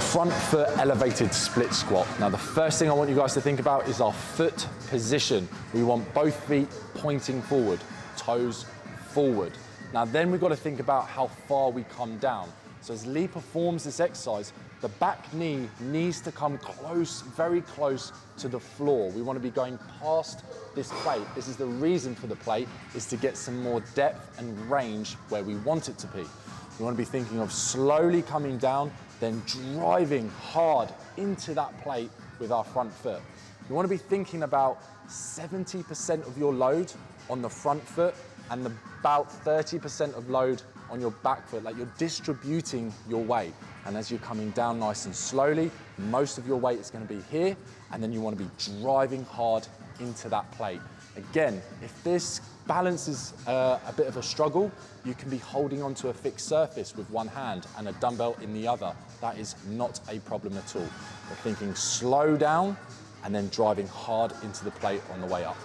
The front foot elevated split squat. Now the first thing I want you guys to think about is our foot position. We want both feet pointing forward, toes forward. Now then we've got to think about how far we come down. So as Lee performs this exercise, the back knee needs to come close, very close to the floor. We want to be going past this plate. This is the reason for the plate, is to get some more depth and range where we want it to be. We want to be thinking of slowly coming down, then driving hard into that plate with our front foot. You want to be thinking about 70% of your load on the front foot and about 30% of load on your back foot, like you're distributing your weight. And as you're coming down nice and slowly, most of your weight is going to be here, and then you want to be driving hard into that plate. Again, if this balance is a bit of a struggle, you can be holding onto a fixed surface with one hand and a dumbbell in the other. That is not a problem at all. We're thinking slow down and then driving hard into the plate on the way up.